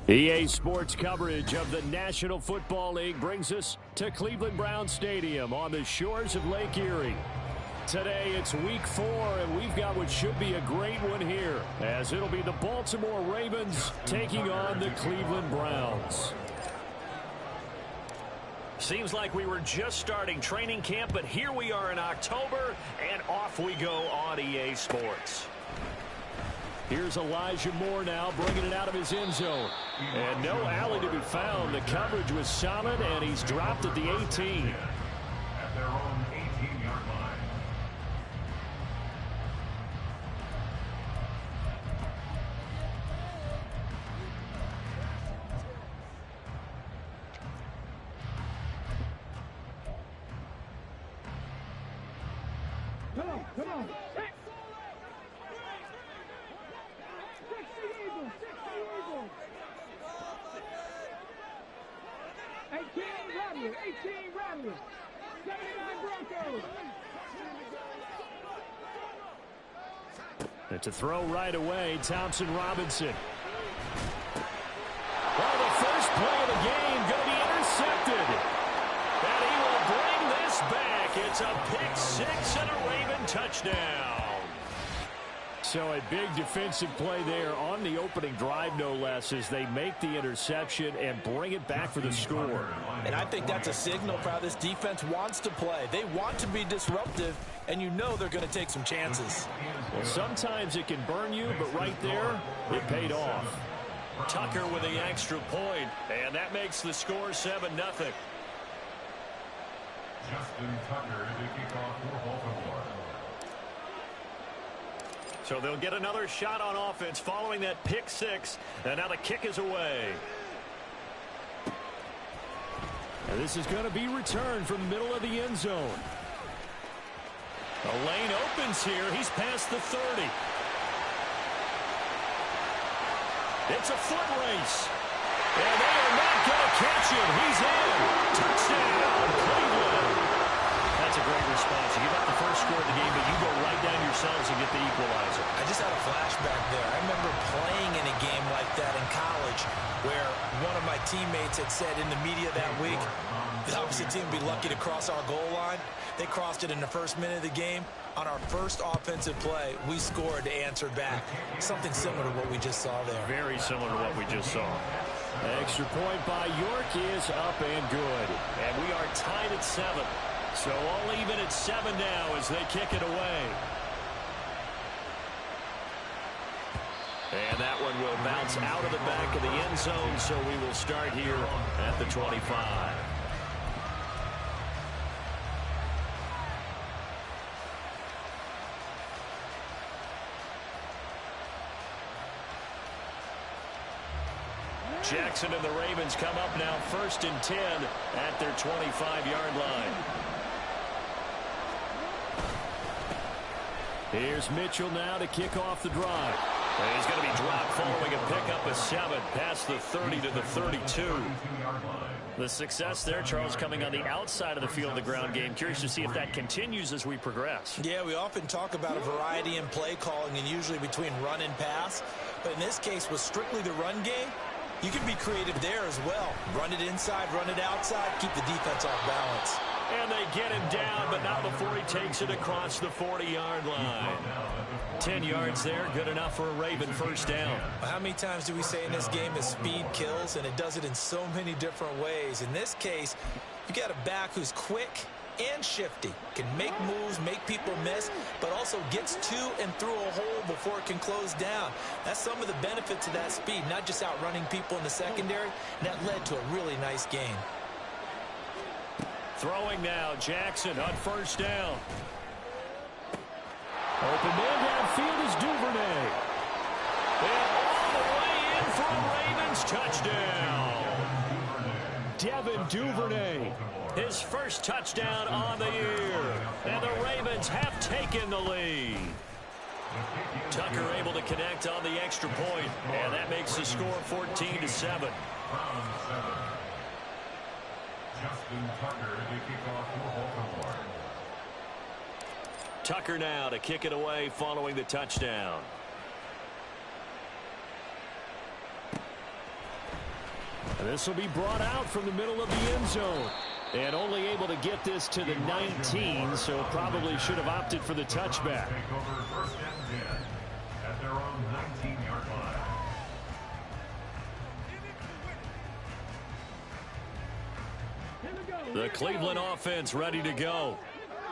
EA Sports coverage of the National Football League brings us to Cleveland Browns Stadium on the shores of Lake Erie. Today it's week 4, and we've got what should be a great one here, as it'll be the Baltimore Ravens taking on the Cleveland Browns. Seems like we were just starting training camp, but here we are in October, and off we go on EA Sports. Here's Elijah Moore now, bringing it out of his end zone. And no alley to be found. The coverage was solid, and he's dropped at the 18. At their own 18-yard line. Come on. 18 Ramblers. 79 Broncos. It's a throw right away. Thompson Robinson. Well, the first play of the game going to be intercepted. And he will bring this back. It's a pick six and a Raven touchdown. So a big defensive play there on the opening drive, no less, as they make the interception and bring it back for the score. And I think that's a signal for how this defense wants to play. They want to be disruptive, and you know they're going to take some chances. Well, sometimes it can burn you, but right there, it paid off. Tucker with the extra point, and that makes the score 7-0. Justin Tucker to kick off for Baltimore. So they'll get another shot on offense following that pick six, and now the kick is away. And this is going to be returned from the middle of the end zone. The lane opens here. He's past the 30. It's a foot race. And they are not going to catch him. He's in. Touchdown, Cleveland. That's a great response. You give up the first score of the game, but you go right down yourselves and get the equalizer. I just had a flashback there. I remember playing in a game like that in college where one of my teammates had said in the media that week, the opposite team would be lucky to cross our goal line. They crossed it in the first minute of the game. On our first offensive play, we scored to answer back. Something similar to what we just saw there. Very similar to what we just saw. Extra point by York is up and good. And we are tied at 7. So all even at 7 now as they kick it away. And that one will bounce out of the back of the end zone, so we will start here at the 25. Jackson and the Ravens come up now 1st and 10 at their 25-yard line. Here's Mitchell now to kick off the drive. And he's going to be dropped following a pickup of 7 past the 30 to the 32. The success there, Charles, coming on the outside of the field of the ground game. Curious to see if that continues as we progress. Yeah, we often talk about a variety in play calling and usually between run and pass. But in this case, with strictly the run game, you can be creative there as well. Run it inside, run it outside, keep the defense off balance. And they get him down, but not before he takes it across the 40-yard line. 10 yards there, good enough for a Raven first down. How many times do we say in this game that speed kills, and it does it in so many different ways? In this case, you got a back who's quick and shifty, can make moves, make people miss, but also gets to and through a hole before it can close down. That's some of the benefits of that speed, not just outrunning people in the secondary, and that led to a really nice gain. Throwing now, Jackson on first down. Open man downfield is Duvernay. And all the way in for a Ravens touchdown. Devin Duvernay. His first touchdown on the year. And the Ravens have taken the lead. Tucker able to connect on the extra point, and that makes the score 14-7. Justin Tucker to kick off for Baltimore. Tucker now to kick it away following the touchdown. And this will be brought out from the middle of the end zone. And only able to get this to the 19, so probably should have opted for the touchback. Take over first and 10 at their own 19-yard line. The Cleveland offense ready to go.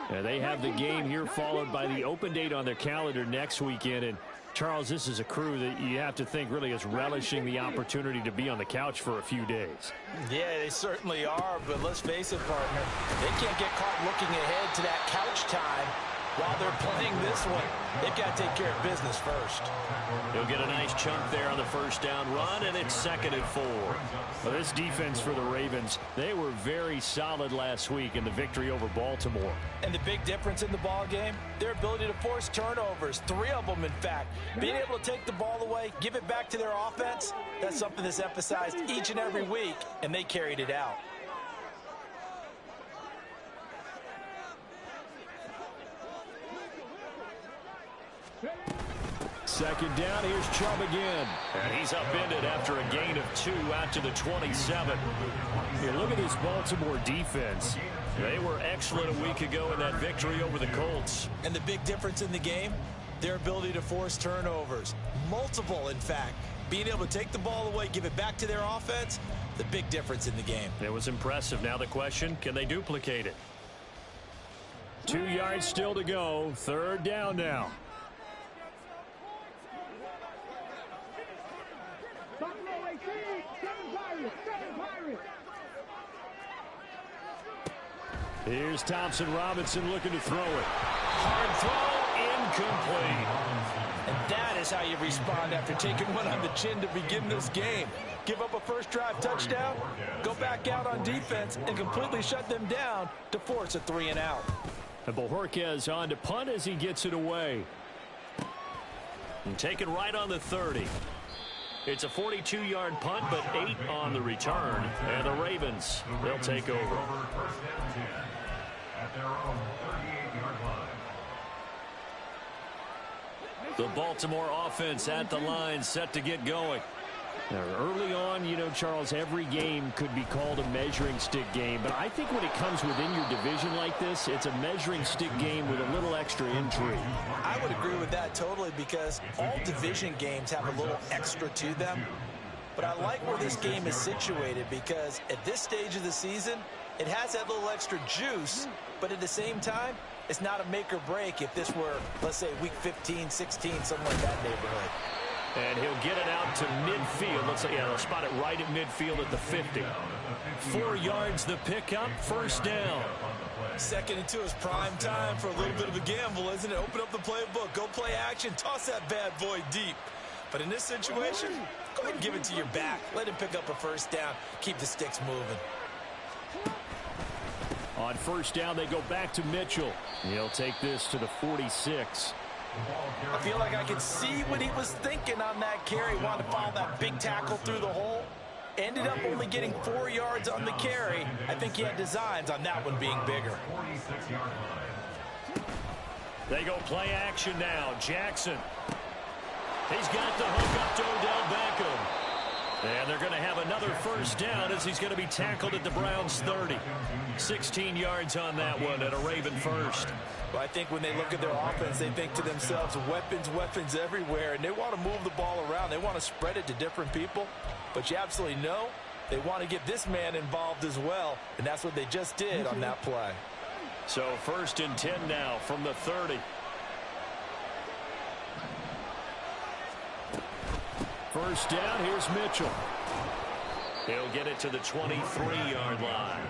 And they have the game here followed by the open date on their calendar next weekend. And Charles, this is a crew that you have to think really is relishing the opportunity to be on the couch for a few days. Yeah, they certainly are, but let's face it, partner. They can't get caught looking ahead to that couch time while they're playing this one. They've got to take care of business first. He'll get a nice chunk there on the first down run, and it's 2nd and 4. Well, this defense for the Ravens, they were very solid last week in the victory over Baltimore. And the big difference in the ball game, their ability to force turnovers, 3 of them, in fact. Being able to take the ball away, give it back to their offense, that's something that's emphasized each and every week, and they carried it out. Second down, here's Chubb again. And he's upended after a gain of 2 out to the 27. Here, look at this Baltimore defense. They were excellent a week ago in that victory over the Colts. And the big difference in the game, their ability to force turnovers. Multiple, in fact. Being able to take the ball away, give it back to their offense, the big difference in the game. It was impressive. Now the question, can they duplicate it? 2 yards still to go. 3rd down now. Here's Thompson Robinson looking to throw it. Hard throw, incomplete. And that is how you respond after taking one on the chin to begin this game. Give up a first drive touchdown, go back out on defense, and completely shut them down to force a 3-and-out. And Bojorquez on to punt as he gets it away. And take it right on the 30. It's a 42-yard punt, but 8 on the return. And the Ravens, they'll take over. First and 10 at their own 38-yard line. The Baltimore offense at the line, set to get going. Now, early on, you know, Charles, every game could be called a measuring stick game. But I think when it comes within your division like this, it's a measuring stick game with a little extra intrigue. I would agree with that totally because all division games have a little extra to them. But I like where this game is situated because at this stage of the season, it has that little extra juice. But at the same time, it's not a make or break if this were, let's say, week 15, 16, something like that neighborhood. And he'll get it out to midfield. Let's say, yeah, they'll spot it right at midfield at the 50. 4 yards the pickup, first down. 2nd and 2 is prime time for a little bit of a gamble, isn't it? Open up the playbook, go play action, toss that bad boy deep. But in this situation, go ahead and give it to your back. Let him pick up a first down, keep the sticks moving. On first down, they go back to Mitchell. He'll take this to the 46. I feel like I could see what he was thinking on that carry. Wanted to follow that big tackle through the hole. Ended up only getting 4 yards on the carry. I think he had designs on that one being bigger. They go play action now. Jackson. He's got the hook up to Odell Beckham. And they're going to have another first down as he's going to be tackled at the Browns' 30. 16 yards on that one at a Raven first. Well, I think when they look at their offense, they think to themselves, weapons, weapons everywhere, and they want to move the ball around. They want to spread it to different people. But you absolutely know they want to get this man involved as well, and that's what they just did on that play. So 1st and 10 now from the 30. First down, here's Mitchell. He'll get it to the 23-yard line.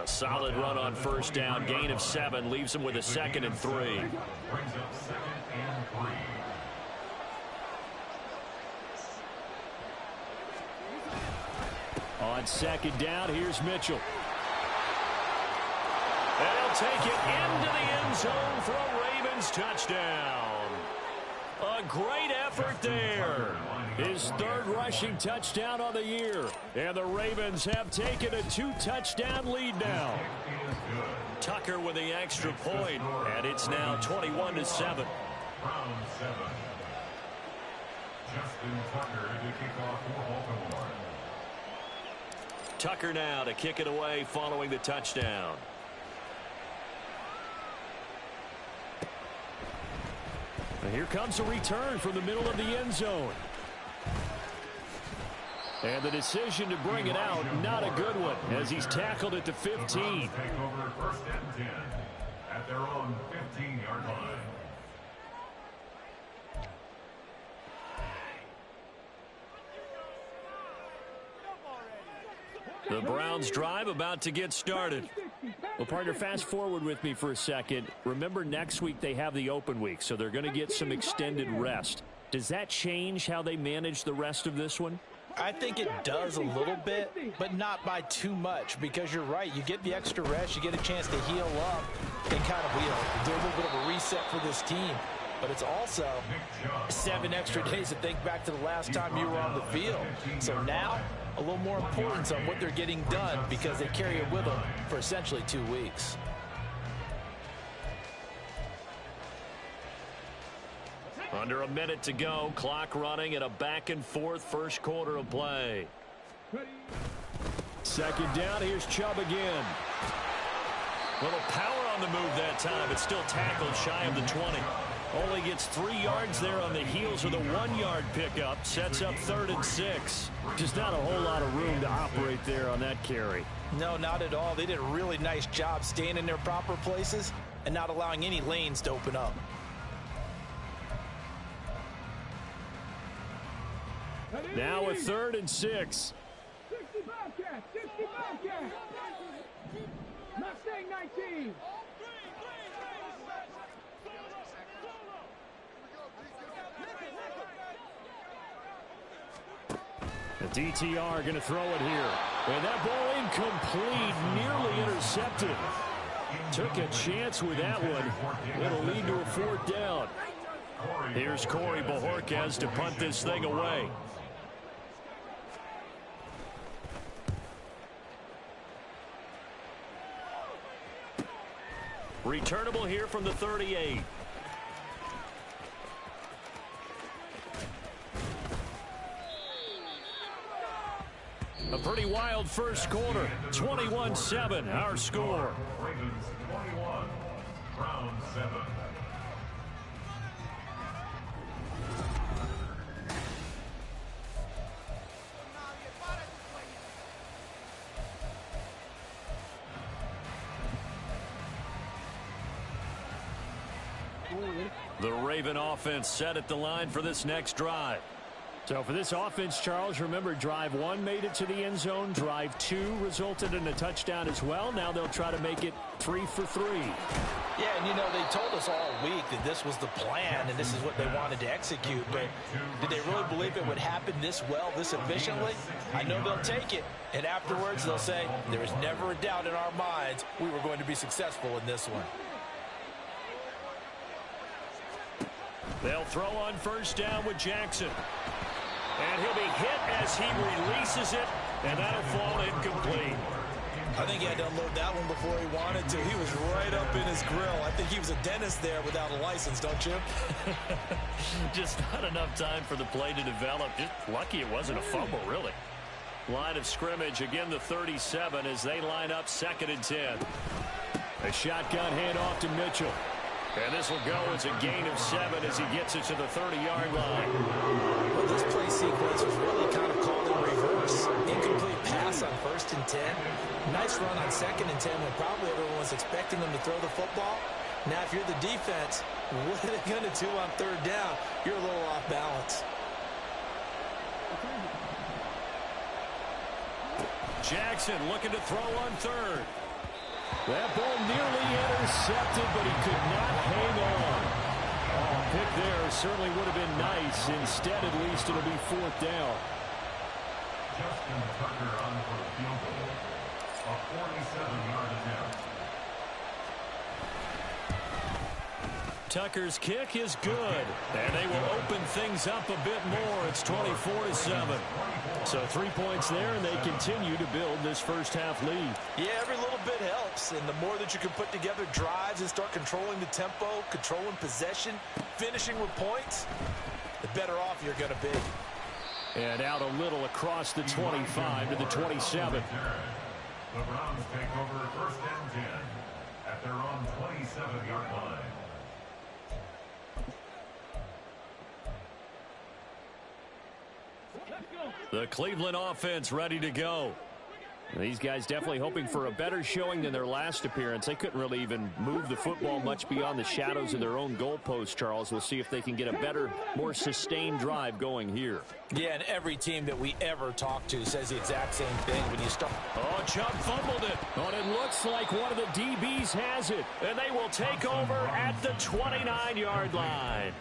A solid run on first down, gain of 7, leaves him with a 2nd and 3. Brings up 2nd and 3. On 2nd down, here's Mitchell. And he'll take it into the end zone for a Ravens touchdown. A great effort there. His 3rd rushing touchdown on the year. And the Ravens have taken a 2-touchdown lead now. Tucker with the extra point, and it's now 21-7. Round 7. Justin Tucker to kick off for Baltimore. Tucker now to kick it away following the touchdown. And here comes a return from the middle of the end zone. And the decision to bring it out, not a good one, as he's tackled at the 15. Take over first and 10 at their own 15-yard line. The Browns drive about to get started. Well, partner, fast forward with me for a second. Remember, next week they have the open week, so they're going to get some extended rest. Does that change how they manage the rest of this one? I think it does a little bit, but not by too much, because you're right. You get the extra rest. You get a chance to heal up and kind of do a little bit of a reset for this team. But it's also 7 extra days to think back to the last time you were on the field. So now, a little more importance on what they're getting done because they carry it with them for essentially 2 weeks. Under a minute to go, clock running at a back-and-forth first quarter of play. Second down, here's Chubb again. Little power on the move that time, but still tackled shy of the 20. Only gets 3 yards there on the heels of the 1-yard pickup. Sets up 3rd and 6. Just not a whole lot of room to operate there on that carry. No, not at all. They did a really nice job staying in their proper places and not allowing any lanes to open up. Now a 3rd and 6. 60 Bobcats, 60 Bobcats. Mustang 19. The DTR going to throw it here. And that ball incomplete, nearly intercepted. Took a chance with that one. It'll lead to a 4th down. Here's Corey Bojorquez to punt this thing away. Returnable here from the 38. A pretty wild first quarter. 21-7, our score. Ravens 21, Browns 7. The Raven offense set at the line for this next drive. So for this offense, Charles, remember drive 1 made it to the end zone. Drive 2 resulted in a touchdown as well. Now they'll try to make it 3 for 3. Yeah, and you know, they told us all week that this was the plan and this is what they wanted to execute. But did they really believe it would happen this well, this efficiently? I know they'll take it. And afterwards, they'll say, there was never a doubt in our minds we were going to be successful in this one. They'll throw on first down with Jackson. And he'll be hit as he releases it, and that'll fall incomplete. I think he had to unload that one before he wanted to. He was right up in his grill. I think he was a dentist there without a license, don't you? Just not enough time for the play to develop. Just lucky it wasn't a fumble, really. Line of scrimmage, again the 37 as they line up 2nd and 10. A shotgun handoff to Mitchell. And this will go as a gain of 7 as he gets it to the 30-yard line. Well, this play sequence was really kind of called in reverse. Incomplete pass on 1st and 10. Nice run on 2nd and 10 when probably everyone was expecting them to throw the football. Now, if you're the defense, what are they going to do on 3rd down? You're a little off balance. Jackson looking to throw on 3rd. That ball nearly intercepted, but he could not hang on. Pick there certainly would have been nice. Instead, at least, it'll be 4th down. Justin Tucker on for the field goal. A 47-yard attempt. Tucker's kick is good, and they will open things up a bit more. It's 24-7. So 3 points there, and they continue to build this first half lead. Yeah, every little bit helps, and the more that you can put together drives and start controlling the tempo, controlling possession, finishing with points, the better off you're going to be. And out a little across the 25 to the 27. The Browns take over first and 10 at their own 27-yard line. The Cleveland offense ready to go. These guys definitely hoping for a better showing than their last appearance. They couldn't really even move the football much beyond the shadows of their own goalpost, Charles. We'll see if they can get a better, more sustained drive going here. Yeah, and every team that we ever talk to says the exact same thing when you start. Oh, Chubb fumbled it. But it looks like one of the DBs has it. And they will take over at the 29-yard line.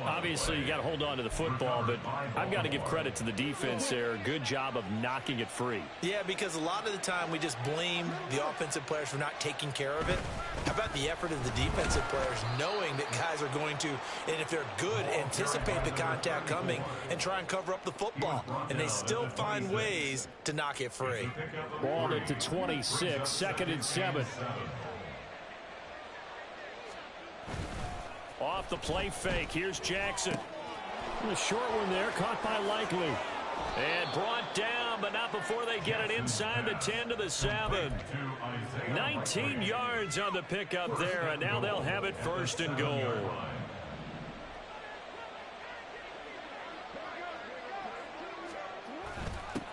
Obviously, you got to hold on to the football, but I've got to give credit to the defense there. Good job of knocking it free. Yeah, because a lot of the time we just blame the offensive players for not taking care of it. How about the effort of the defensive players knowing that guys are going to, and if they're good, anticipate the contact coming and try and cover up the football. And they still find ways to knock it free. Ball at the 26, 2nd and 7. Off the play fake. Here's Jackson. The short one there, caught by Likely. And brought down, but not before they get it inside the 10 to the 7. 19 yards on the pickup there, and now they'll have it 1st and goal.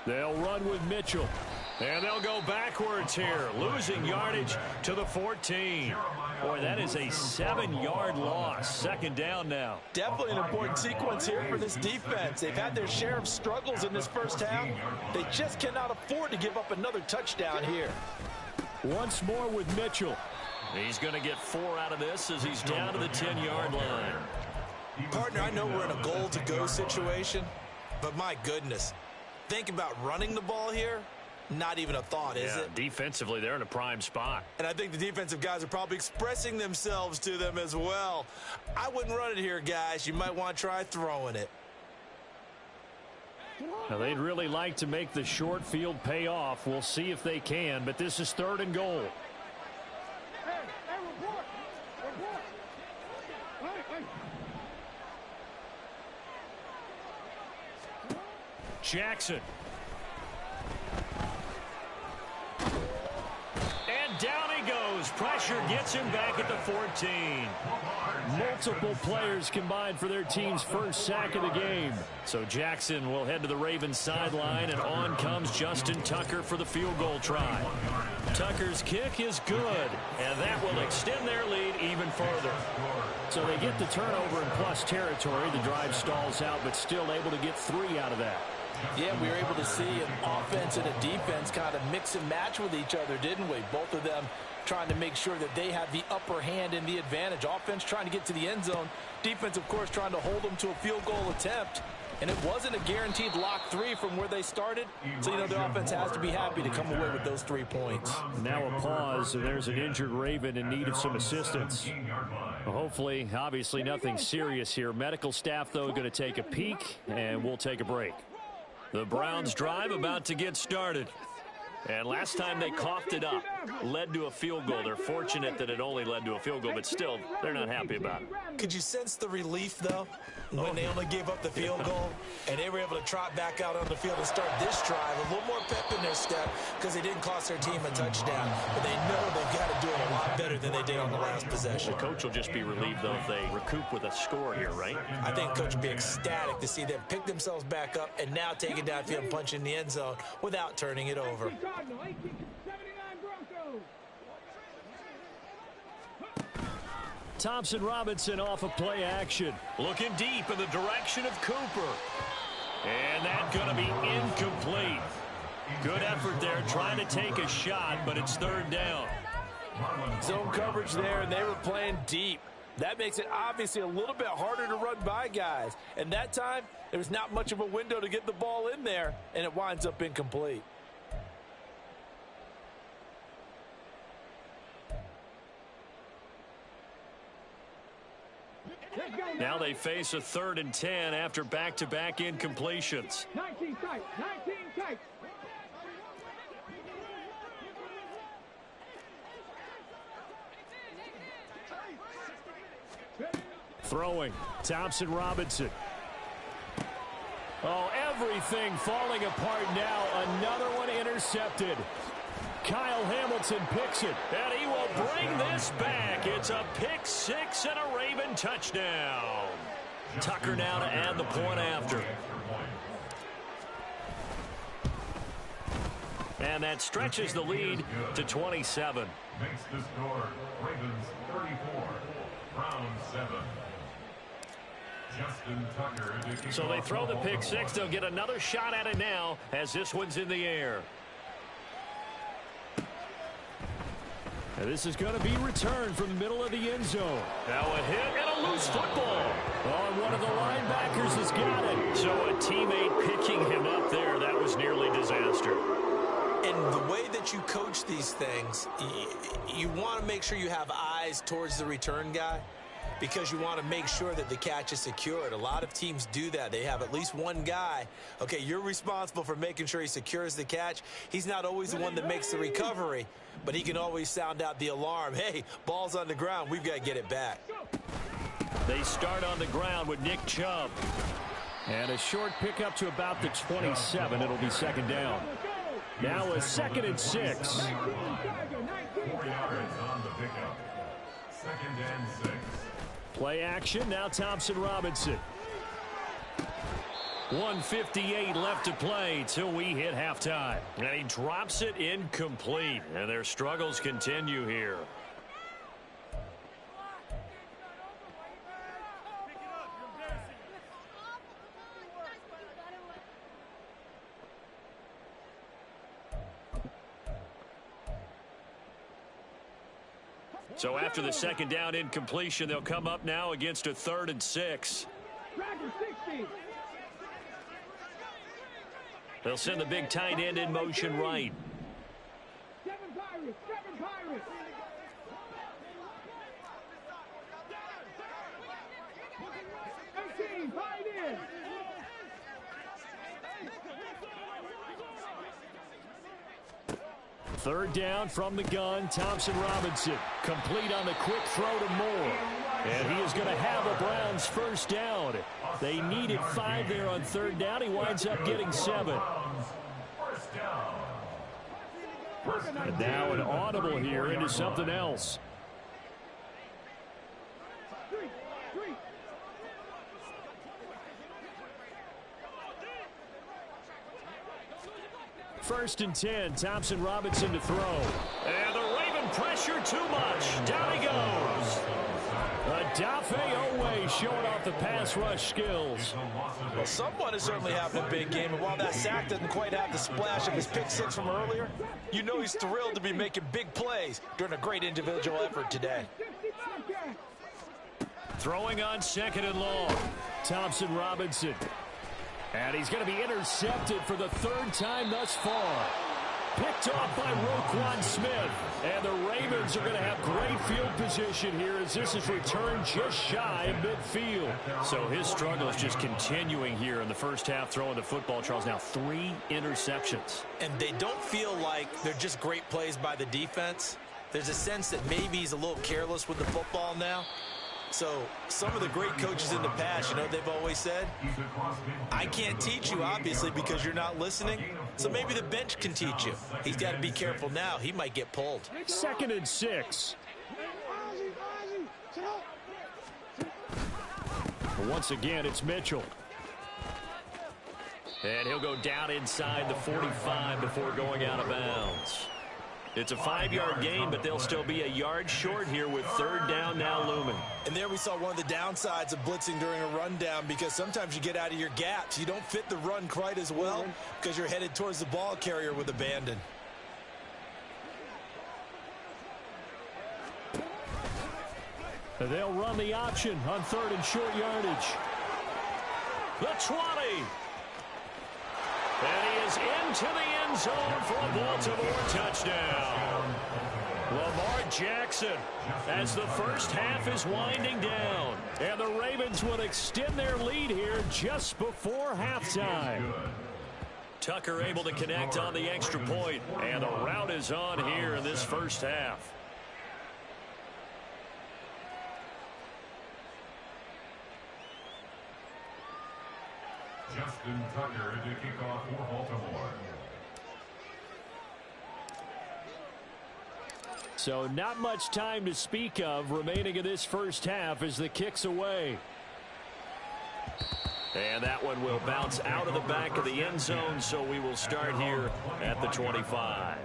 They'll run with Mitchell. And they'll go backwards here, losing yardage to the 14. Boy, that is a 7-yard loss. 2nd down now. Definitely an important sequence here for this defense. They've had their share of struggles in this first half. They just cannot afford to give up another touchdown here. Once more with Mitchell. He's going to get 4 out of this as he's down to the 10-yard line. Partner, I know we're in a goal-to-go situation, but my goodness, think about running the ball here. Not even a thought, is it? Defensively, they're in a prime spot. And I think the defensive guys are probably expressing themselves to them as well. I wouldn't run it here, guys. You might want to try throwing it. Now, they'd really like to make the short field pay off. We'll see if they can, but this is 3rd and goal. Hey, report. Jackson. And down he goes. Pressure gets him back at the 14. Multiple players combined for their team's first sack of the game. So Jackson will head to the Ravens sideline, and on comes Justin Tucker for the field goal try. Tucker's kick is good, and that will extend their lead even further. So they get the turnover in plus territory. The drive stalls out, but still able to get 3 out of that. Yeah, we were able to see an offense and a defense kind of mix and match with each other, didn't we? Both of them trying to make sure that they have the upper hand and the advantage. Offense trying to get to the end zone. Defense, of course, trying to hold them to a field goal attempt. And it wasn't a guaranteed lock 3 from where they started. So, the offense has to be happy to come away with those 3 points. Now a pause, and there's an injured Raven in need of some assistance. Well, hopefully, obviously nothing serious here. Medical staff, though, going to take a peek, and we'll take a break. The Browns drive about to get started. And last time they coughed it up, led to a field goal. They're fortunate that it only led to a field goal, but still, they're not happy about it. Could you sense the relief, though, when they only gave up the field goal and they were able to trot back out on the field and start this drive? A little more pep in their step because they didn't cost their team a touchdown, but they know they've got to do it a lot better than they did on the last possession. The coach will just be relieved, though, if they recoup with a score here, right? I think coach will be ecstatic to see them pick themselves back up and now take it downfield and punch in the end zone without turning it over. Thompson Robinson off of play action. Looking deep in the direction of Cooper. And that's going to be incomplete. Good effort there trying to take a shot, but it's 3rd down. Zone coverage there, and they were playing deep. That makes it obviously a little bit harder to run by guys. And that time, there was not much of a window to get the ball in there, and it winds up incomplete. Now they face a 3rd and 10 after back-to-back incompletions. 19 tight, 19 tight. Throwing, Thompson Robinson. Oh, everything falling apart now. Another one intercepted. Kyle Hamilton picks it, and he will bring this back. It's a pick six and a Raven touchdown. Tucker now to add the point after. And that stretches the lead to 27. Makes the score Ravens 34, round 7. Justin Tucker. So they throw the pick six. They'll get another shot at it now as this one's in the air. And this is going to be returned from the middle of the end zone. Now a hit and a loose football. Oh, and one of the linebackers has got it. So a teammate picking him up there. That was nearly disaster. And the way that you coach these things, you want to make sure you have eyes towards the return guy because you want to make sure that the catch is secured. A lot of teams do that. They have at least one guy. Okay, you're responsible for making sure he secures the catch. He's not always the one that makes the recovery, but he can always sound out the alarm. Hey, ball's on the ground. We've got to get it back. They start on the ground with Nick Chubb. And a short pickup to about the 27. It'll be second down. Now a 2nd and 6. 4 yards on the pickup. 2nd and 6. Play action. Now Thompson Robinson. 1:58 left to play till we hit halftime. And he drops it incomplete. And their struggles continue here. So after the second down incompletion, they'll come up now against a 3rd and 6. They'll send the big tight end in motion right. 7 Pirates, 7 Pirates. 18, tight end. Third down from the gun, Thompson Robinson. Complete on the quick throw to Moore. And he is going to have a Browns first down. They needed 5 there on 3rd down. He winds up getting 7. And now an audible here into something else. First and 10, Thompson Robinson to throw. And the Raven pressure too much. Down he goes. Adafe Owe showing off the pass rush skills. Well, someone is certainly having a big game, and while that sack doesn't quite have the splash of his pick six from earlier, you know he's thrilled to be making big plays during a great individual effort today. Throwing on 2nd and long. Thompson Robinson. And he's going to be intercepted for the 3rd time thus far. Picked off by Roquan Smith. And the Ravens are going to have great field position here as this is returned just shy of midfield. So his struggle is just continuing here in the first half throwing the football. Charles, now 3 interceptions. And they don't feel like they're just great plays by the defense. There's a sense that maybe he's a little careless with the football now. So some of the great coaches in the past, you know, they've always said, I can't teach you, obviously, because you're not listening. So maybe the bench can teach you. He's got to be careful now. He might get pulled. 2nd and 6. Once again, it's Mitchell. And he'll go down inside the 45 before going out of bounds. It's a 5-yard gain, but they'll still be a yard short here with 3rd down now looming. And there we saw one of the downsides of blitzing during a rundown because sometimes you get out of your gaps. You don't fit the run quite as well because you're headed towards the ball carrier with abandon. They'll run the option on 3rd and short yardage. The 20. And he is into the end zone for a Baltimore touchdown. Lamar Jackson as the first half is winding down. And the Ravens would extend their lead here just before halftime. Tucker able to connect on the extra point. And the route is on here in this first half. Justin Tucker to kick off for Baltimore. So not much time to speak of remaining in this first half as the kick's away. And that one will bounce out of the back of the end zone, so we will start here at the 25.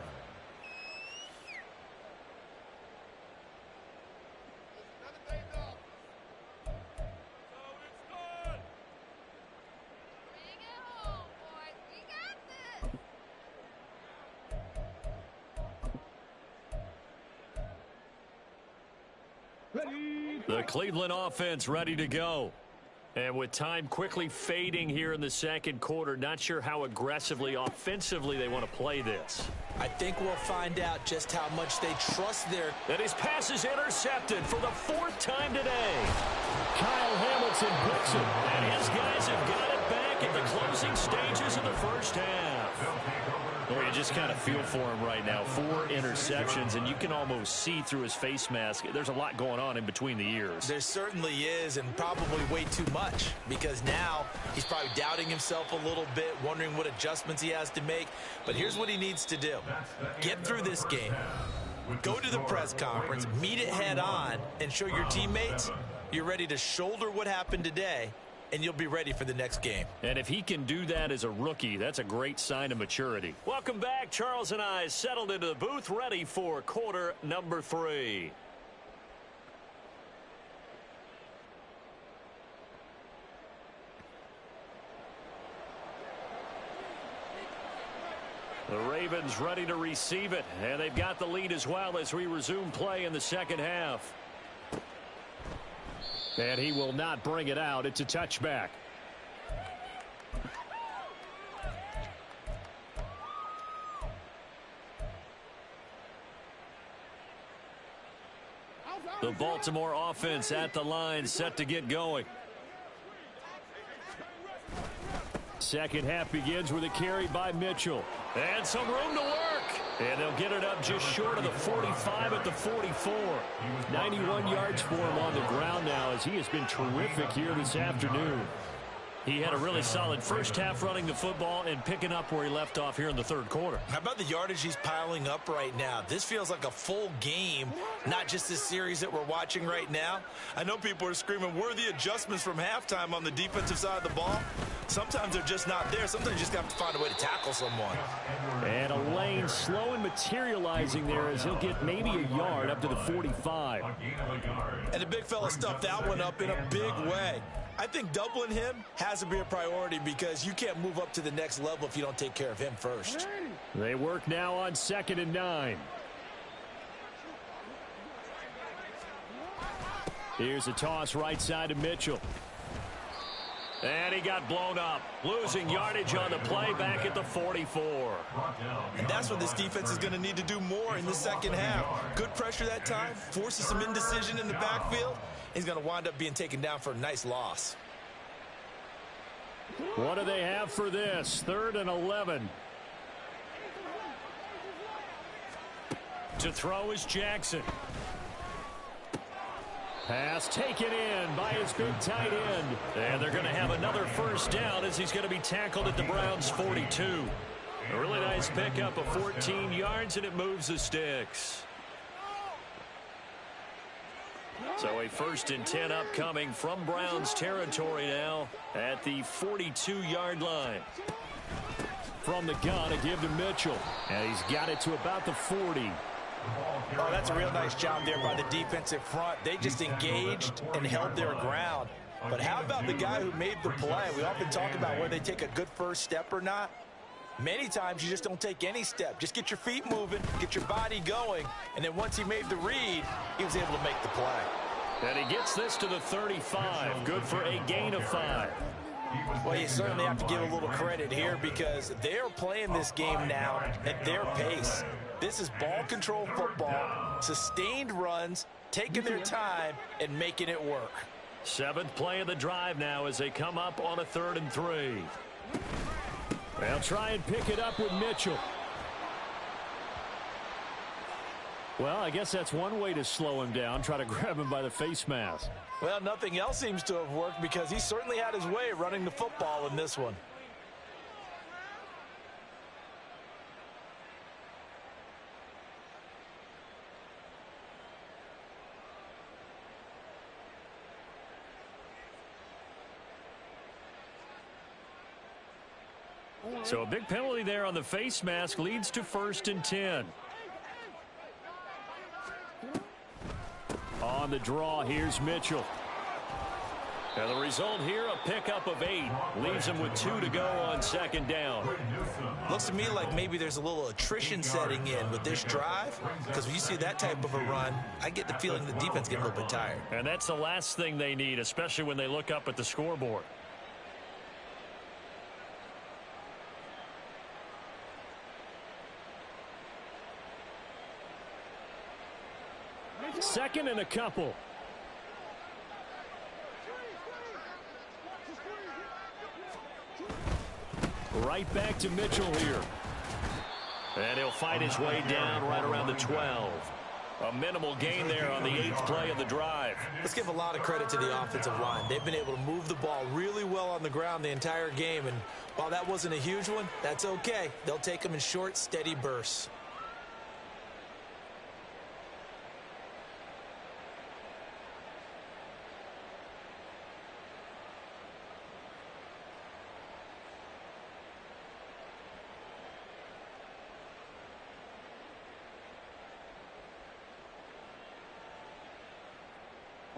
The Cleveland offense ready to go. And with time quickly fading here in the second quarter, not sure how aggressively, offensively they want to play this. I think we'll find out just how much they trust their... And his pass is intercepted for the fourth time today. Kyle Hamilton picks it. And his guys have got it back at the closing stages of the first half. Well, you just kind of feel for him right now. 4 interceptions, and you can almost see through his face mask. There's a lot going on in between the ears. There certainly is, and probably way too much, because now he's probably doubting himself a little bit, wondering what adjustments he has to make. But here's what he needs to do. Get through this game. Go to the press conference, meet it head on, and show your teammates you're ready to shoulder what happened today, and you'll be ready for the next game. And if he can do that as a rookie, that's a great sign of maturity. Welcome back. Charles and I settled into the booth, ready for quarter number 3. The Ravens ready to receive it, and they've got the lead as well as we resume play in the second half. And he will not bring it out. It's a touchback. The Baltimore offense at the line, set to get going. Second half begins with a carry by Mitchell. And some room to work. And they'll get it up just short of the 45 at the 44. 91 yards for him on the ground now as he has been terrific here this afternoon. He had a really solid first half running the football and picking up where he left off here in the third quarter. How about the yardage he's piling up right now? This feels like a full game, not just this series that we're watching right now. I know people are screaming, where are the adjustments from halftime on the defensive side of the ball? Sometimes they're just not there. Sometimes you just have to find a way to tackle someone. And a lane slow and materializing there as he'll get maybe a yard up to the 45. And the big fella stuffed that one up in a big way. I think doubling him has to be a priority because you can't move up to the next level if you don't take care of him first. They work now on 2nd and 9. Here's a toss right side to Mitchell. And he got blown up, losing yardage on the play back at the 44. And that's what this defense is going to need to do more in the second half. Good pressure that time, forces some indecision in the backfield. He's going to wind up being taken down for a nice loss. What do they have for this? 3rd and 11. To throw is Jackson. Pass taken in by his big tight end. And they're going to have another first down as he's going to be tackled at the Browns' 42. A really nice pickup of 14 yards, and it moves the sticks. So a 1st and 10 upcoming from Browns territory now at the 42-yard line. From the gun, a give to Mitchell. And he's got it to about the 40. Oh, that's a real nice job there by the defensive front. They just engaged and held their ground. But how about the guy who made the play? We often talk about whether they take a good first step or not. Many times you just don't take any step. Just get your feet moving, get your body going, and then once he made the read, he was able to make the play. And he gets this to the 35. Good for a gain of 5. Well, you certainly have to give a little credit here because they are playing this game now at their pace. This is ball control football, sustained runs, taking their time, and making it work. 7th play of the drive now as they come up on a 3rd and 3. They'll try and pick it up with Mitchell. Well, I guess that's one way to slow him down, try to grab him by the face mask. Well, nothing else seems to have worked because he certainly had his way running the football in this one. So a big penalty there on the face mask leads to 1st and 10. On the draw, here's Mitchell. And the result here, a pickup of 8. Leaves him with 2 to go on 2nd down. Looks to me like maybe there's a little attrition setting in with this drive, because when you see that type of a run, I get the feeling the defense getting a little bit tired. And that's the last thing they need, especially when they look up at the scoreboard. Second and a couple. Right back to Mitchell here. And he'll fight his way down right around the 12. A minimal gain there on the 8th play of the drive. Let's give a lot of credit to the offensive line. They've been able to move the ball really well on the ground the entire game. And while that wasn't a huge one, that's okay. They'll take them in short, steady bursts.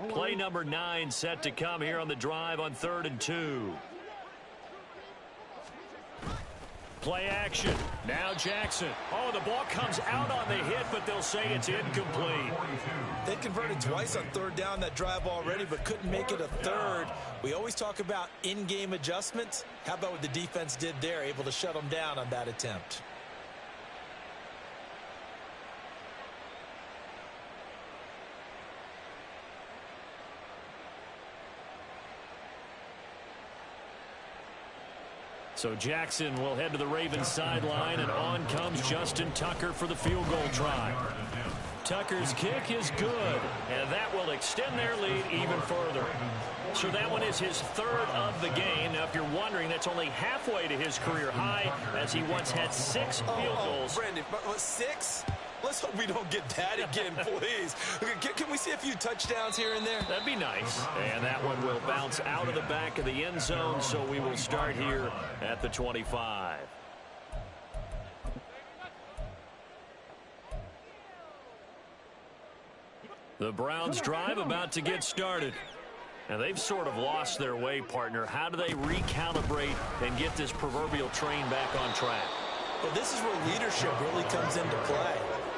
Play number 9 set to come here on the drive on 3rd and 2. Play action. Now Jackson. Oh, the ball comes out on the hit, but they'll say it's incomplete. They converted twice on 3rd down that drive already, but couldn't make it a 3rd. We always talk about in-game adjustments. How about what the defense did there, able to shut them down on that attempt? So Jackson will head to the Ravens sideline, and on comes Justin Tucker for the field goal try. Tucker's kick is good, and that will extend their lead even further. So that one is his 3rd of the game. Now, if you're wondering, that's only halfway to his career high, as he once had 6 field goals. Brandon, 6? Let's hope we don't get that again, please. Can we see a few touchdowns here and there? That'd be nice. And that one will bounce out of the back of the end zone, so we will start here at the 25. The Browns drive about to get started. And they've sort of lost their way, partner. How do they recalibrate and get this proverbial train back on track? Well, this is where leadership really comes into play.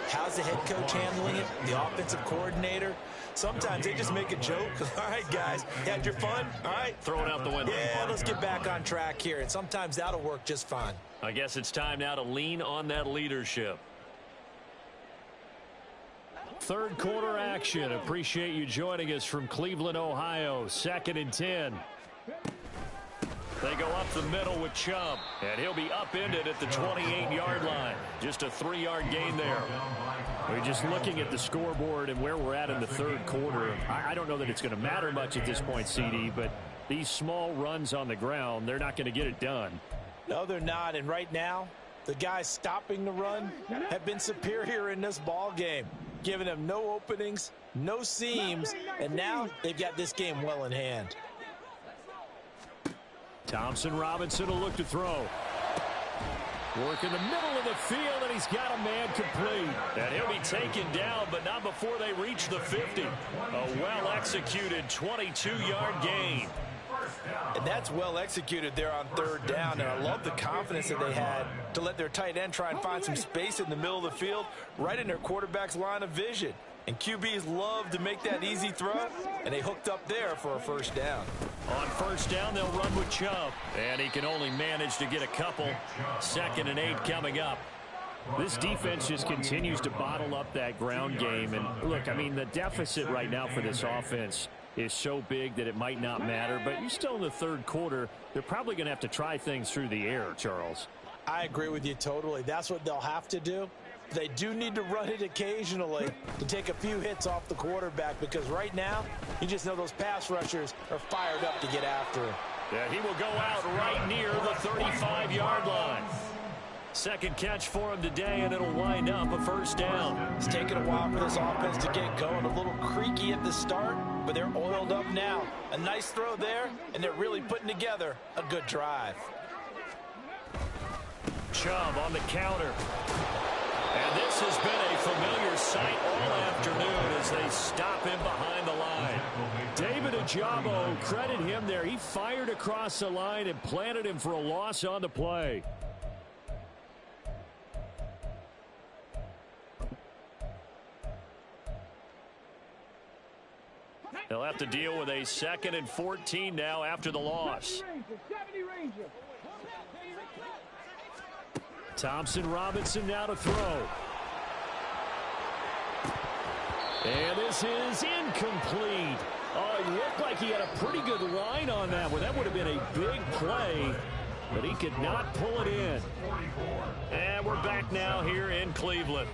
How's the head coach handling it? The offensive coordinator? Sometimes they just make a joke. All right, guys, had your fun? All right. Throw it out the window. Yeah, let's get back on track here. And sometimes that'll work just fine. I guess it's time now to lean on that leadership. 3rd quarter action. Appreciate you joining us from Cleveland, Ohio. 2nd and 10. They go up the middle with Chubb, and he'll be upended at the 28-yard line. Just a 3-yard gain there. We're just looking at the scoreboard and where we're at in the 3rd quarter. I don't know that it's going to matter much at this point, CD, but these small runs on the ground, they're not going to get it done. No, they're not. And right now, the guys stopping the run have been superior in this ball game, giving them no openings, no seams, and now they've got this game well in hand. Thompson Robinson will look to throw. Work in the middle of the field, and he's got a man complete. And he'll be taken down, but not before they reach the 50. A well-executed 22-yard gain. And that's well executed there on 3rd down. And I love the confidence that they had to let their tight end try and find some space in the middle of the field, right in their quarterback's line of vision. And QBs love to make that easy throw, and they hooked up there for a 1st down. On 1st down, they'll run with Chubb, and he can only manage to get a couple. 2nd and 8 coming up. This defense just continues to bottle up that ground game. And look, I mean, the deficit right now for this offense is so big that it might not matter. But you're still in the 3rd quarter. They're probably going to have to try things through the air, Charles. I agree with you totally. That's what they'll have to do. They do need to run it occasionally to take a few hits off the quarterback, because right now, you just know those pass rushers are fired up to get after him. Yeah, he will go out right near the 35-yard line. Second catch for him today, and it'll wind up a first down. It's taken a while for this offense to get going. A little creaky at the start, but they're oiled up now. A nice throw there, and they're really putting together a good drive. Chubb on the counter. And this has been a familiar sight all afternoon as they stop him behind the line. David Ajabo, credit him there. He fired across the line and planted him for a loss on the play. They'll have to deal with a 2nd and 14 now after the loss. Thompson Robinson now to throw. And this is incomplete. Oh, it looked like he had a pretty good line on that one. That would have been a big play, but he could not pull it in. And we're back now here in Cleveland.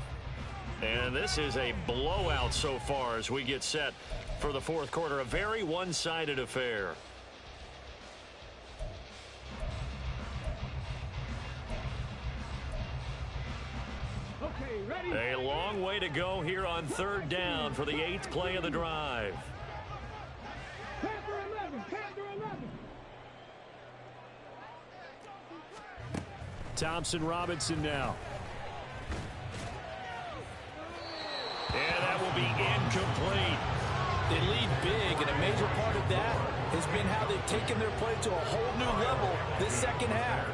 And this is a blowout so far as we get set for the fourth quarter. A very one-sided affair. A long way to go here on 3rd down for the 8th play of the drive. Thompson Robinson now. And that will be incomplete. They lead big, and a major part of that has been how they've taken their play to a whole new level this second half.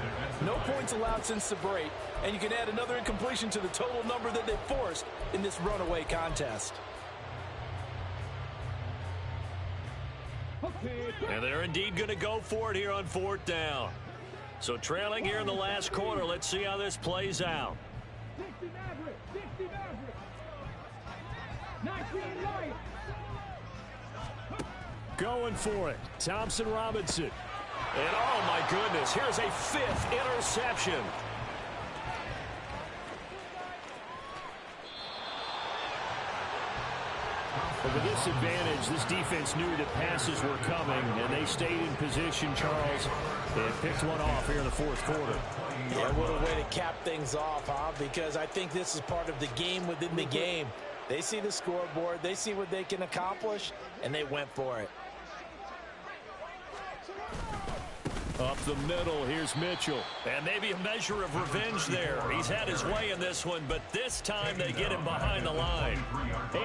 No points allowed since the break, and you can add another incompletion to the total number that they forced in this runaway contest. And they're indeed going to go for it here on 4th down. So trailing here in the last quarter, let's see how this plays out. Going for it. Thompson Robinson. And oh my goodness, here's a 5th interception. But with this advantage, this defense knew that passes were coming, and they stayed in position, Charles, and picked one off here in the 4th quarter. Yeah, what a way to cap things off, huh? Because I think this is part of the game within the game. They see the scoreboard, they see what they can accomplish, and they went for it. Up the middle, here's Mitchell. And maybe a measure of revenge there. He's had his way in this one, but this time they get him behind the line.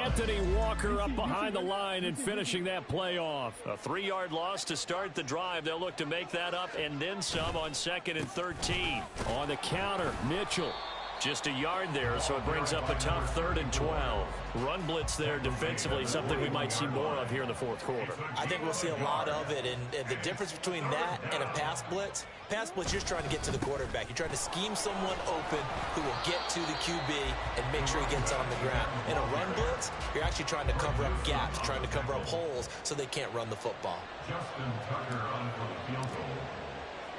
Anthony Walker up behind the line and finishing that play off. A 3-yard loss to start the drive. They'll look to make that up and then some on 2nd and 13. On the counter, Mitchell. Just a yard there, so it brings up a tough 3rd and 12. Run blitz there defensively, something we might see more of here in the 4th quarter. I think we'll see a lot of it, and the difference between that and a pass blitz, you're just trying to get to the quarterback. You're trying to scheme someone open who will get to the QB and make sure he gets on the ground. In a run blitz, you're actually trying to cover up gaps, trying to cover up holes so they can't run the football. Justin Tucker on for the field goal.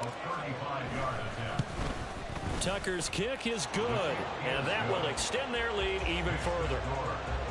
A 35-yard attempt. Tucker's kick is good, and that will extend their lead even further.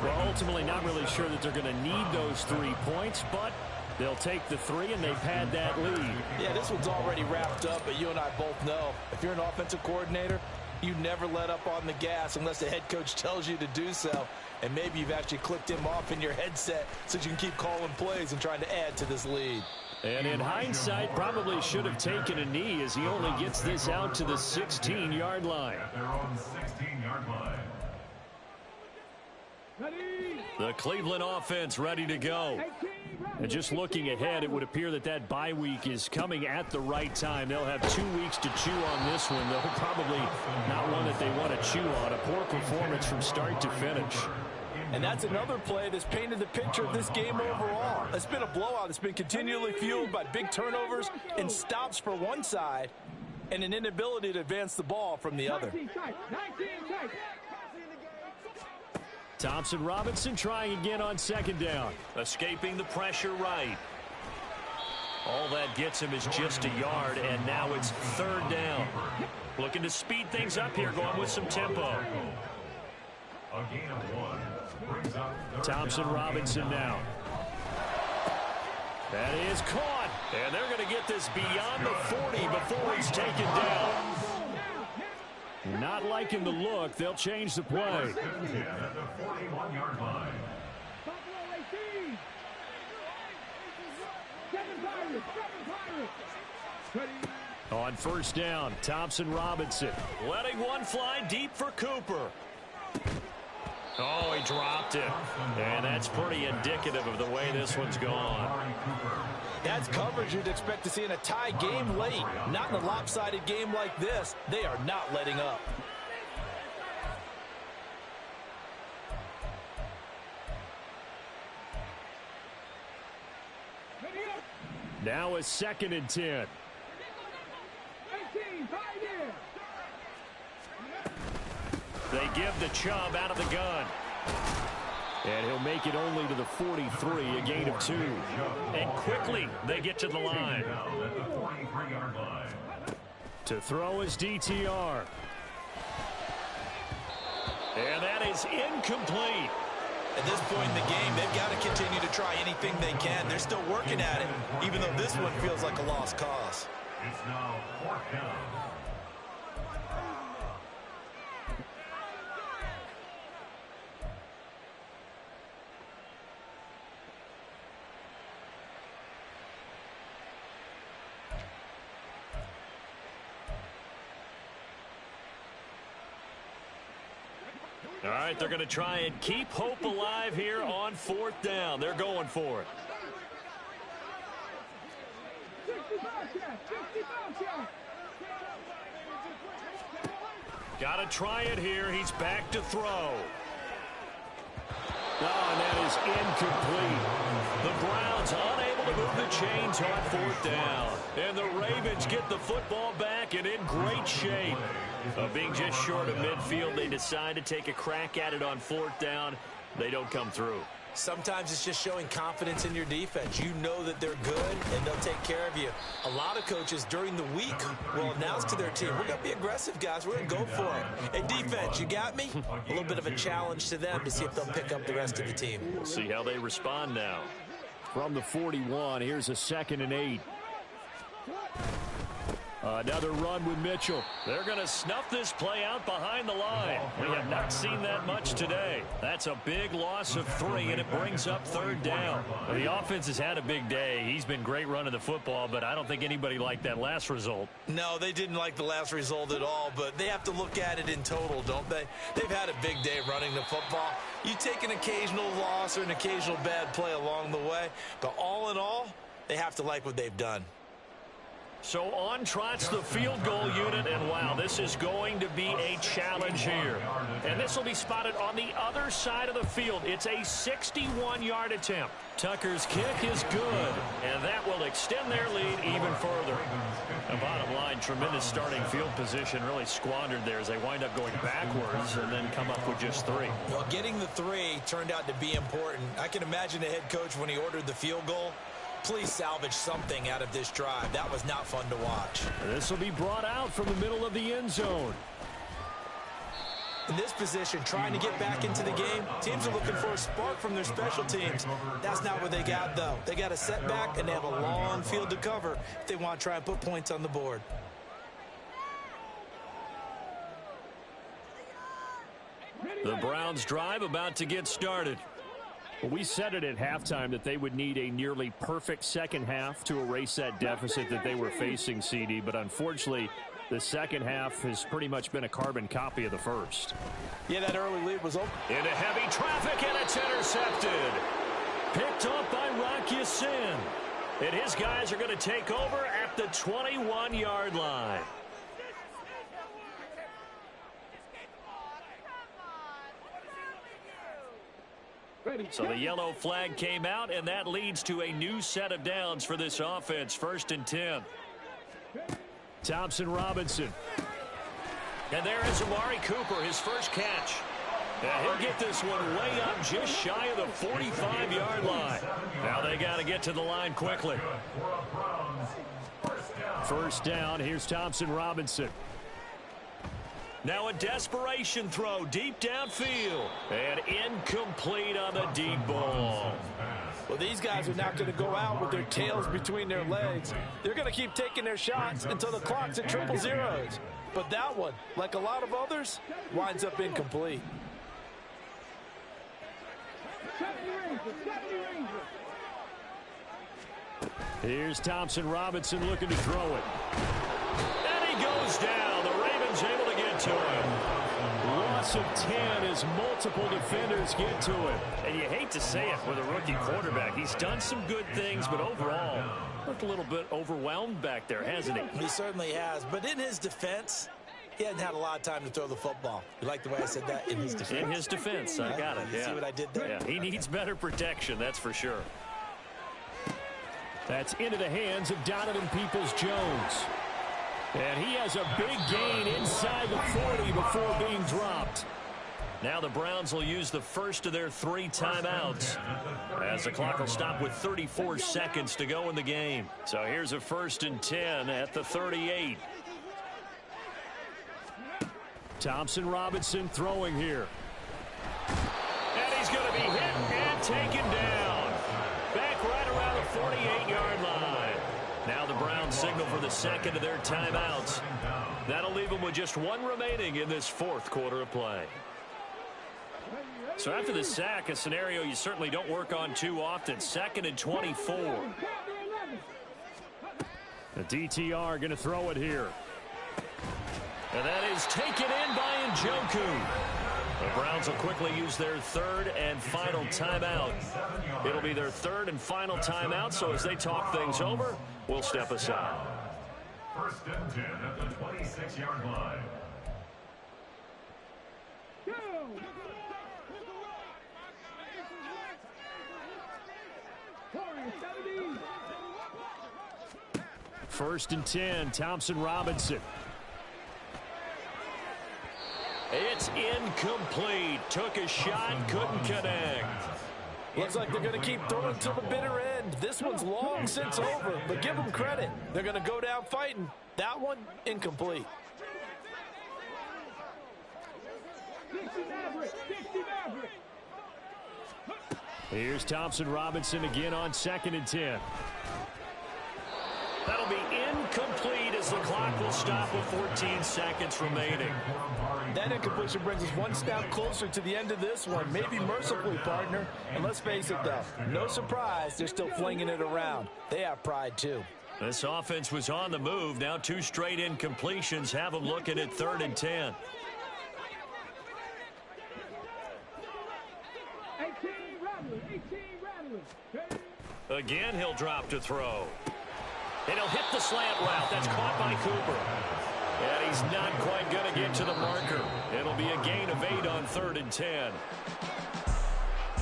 Well, ultimately not really sure that they're going to need those 3 points, but they'll take the 3, and they've had that lead. Yeah, this one's already wrapped up, but you and I both know if you're an offensive coordinator, you never let up on the gas unless the head coach tells you to do so. And maybe you've actually clicked him off in your headset so you can keep calling plays and trying to add to this lead. And in hindsight, probably should have taken a knee as he only gets this out to the 16-yard line. At their own 16-yard line. The Cleveland offense ready to go. And just looking ahead, it would appear that that bye week is coming at the right time. They'll have 2 weeks to chew on this one, though probably not one that they want to chew on. A poor performance from start to finish. And that's another play that's painted the picture of this game overall. It's been a blowout. It's been continually fueled by big turnovers and stops for one side and an inability to advance the ball from the other. Thompson Robinson trying again on 2nd down. Escaping the pressure right. All that gets him is just a yard, and now it's 3rd down. Looking to speed things up here, going with some tempo. A gain of 1. Brings up Thompson Robinson now. That is caught. And they're going to get this beyond the 40 before he's taken down. Not liking the look. They'll change the play. at the 41-yard line. Buffalo 18. 7 Pirates. 7 Pirates. On first down, Thompson Robinson. Letting one fly deep for Cooper. Oh, he dropped it. And that's pretty indicative of the way this one's gone. That's coverage you'd expect to see in a tie game late. Not in a lopsided game like this. They are not letting up. Now a 2nd and 10. 18. Tied in. They give the Chubb out of the gun. And he'll make it only to the 43, a gain of 2. And quickly, they get to the line. To throw is DTR. And that is incomplete. At this point in the game, they've got to continue to try anything they can. They're still working at it, even though this one feels like a lost cause. It's now 4th down. All right, they're going to try and keep hope alive here on 4th down. They're going for it. 65 check. 65 check. Got to try it here. He's back to throw. Oh, and that is incomplete. The Browns unable to move the chains on 4th down. And the Ravens get the football back and in great shape. Being just short of midfield, they decide to take a crack at it on 4th down. They don't come through. Sometimes it's just showing confidence in your defense. You know that they're good, and they'll take care of you. A lot of coaches during the week will announce to their team, we're going to be aggressive, guys. We're going to go for it. Hey, defense, you got me? A little bit of a challenge to them to see if they'll pick up the rest of the team. We'll see how they respond now. From the 41, here's a 2nd and 8. Another run with Mitchell. They're going to snuff this play out behind the line. We have not seen that much today. That's a big loss of 3, and it brings up 3rd down. Well, the offense has had a big day. He's been great running the football, but I don't think anybody liked that last result. No, they didn't like the last result at all, but they have to look at it in total, don't they? They've had a big day running the football. You take an occasional loss or an occasional bad play along the way, but all in all, they have to like what they've done. So on trots the field goal unit, and wow, this is going to be a challenge here. And this will be spotted on the other side of the field. It's a 61-yard attempt. Tucker's kick is good, and that will extend their lead even further. The bottom line, tremendous starting field position, really squandered there as they wind up going backwards and then come up with just 3. Well, getting the 3 turned out to be important. I can imagine the head coach when he ordered the field goal. Please salvage something out of this drive. That was not fun to watch. This will be brought out from the middle of the end zone. In this position, trying to get back into the game, teams are looking for a spark from their special teams. That's not what they got, though. They got a setback, and they have a long field to cover if they want to try and put points on the board. The Browns drive about to get started. We said it at halftime that they would need a nearly perfect second half to erase that deficit that they were facing, CD, but unfortunately, the second half has pretty much been a carbon copy of the first. Yeah, that early lead was open. Into heavy traffic, and it's intercepted. Picked up by Rock Ya-Sin. And his guys are going to take over at the 21-yard line. So the yellow flag came out, and that leads to a new set of downs for this offense. 1st and 10. Thompson Robinson. And there is Amari Cooper, his first catch. And he'll get this one way up just shy of the 45-yard line. Now they got to get to the line quickly. 1st down. Here's Thompson Robinson. Now a desperation throw deep downfield. And incomplete on the deep ball. Well, these guys are not going to go out with their tails between their legs. They're going to keep taking their shots until the clock's at 000. But that one, like a lot of others, winds up incomplete. 70 Rangers. Here's Thompson Robinson looking to throw it. And he goes down. The Ravens able to get to him. Loss of 10 as multiple defenders get to him. And you hate to say it with a rookie quarterback. He's done some good things, but overall, looked a little bit overwhelmed back there, hasn't he? He certainly has. But in his defense, he hadn't had a lot of time to throw the football. You like the way I said that? In his defense. In his defense. I got it. You see what I did there? Yeah, he needs better protection, that's for sure. That's into the hands of Donovan Peoples-Jones. And he has a big gain inside the 40 before being dropped. Now the Browns will use the first of their 3 timeouts as the clock will stop with 34 seconds to go in the game. So here's a 1st and 10 at the 38. Thompson Robinson throwing here. And he's going to be hit and taken down. Back right around the 48-yard line. Now the Browns signal for the second of their timeouts. That'll leave them with just 1 remaining in this 4th quarter of play. So after the sack, a scenario you certainly don't work on too often. 2nd and 24. The DTR going to throw it here. And that is taken in by Njoku. The Browns will quickly use their 3rd and final timeout. It'll be their 3rd and final timeout, so as they talk things over, we'll step aside. 1st and 10 at the 26-yard line. Go! 70. 1st and 10, Thompson Robinson. It's incomplete. Took a shot, couldn't connect. Looks like they're going to keep throwing till the bitter end. This one's long since over, but give them credit. They're going to go down fighting. That one, incomplete. 60 Maverick. Here's Thompson Robinson again on 2nd and 10. That'll be incomplete as the clock will stop with 14 seconds remaining. That incompletion brings us 1 step closer to the end of this one. Maybe mercifully, partner. And let's face it, though, no surprise, they're still flinging it around. They have pride, too. This offense was on the move. Now 2 straight incompletions have them looking at 3rd and 10. 18 Rattlers. Again, he'll drop to throw. And he'll hit the slant route. That's caught by Cooper. And he's not quite going to get to the marker. It'll be a gain of 8 on 3rd and 10.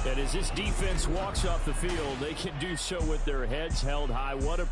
And as this defense walks off the field, they can do so with their heads held high. What a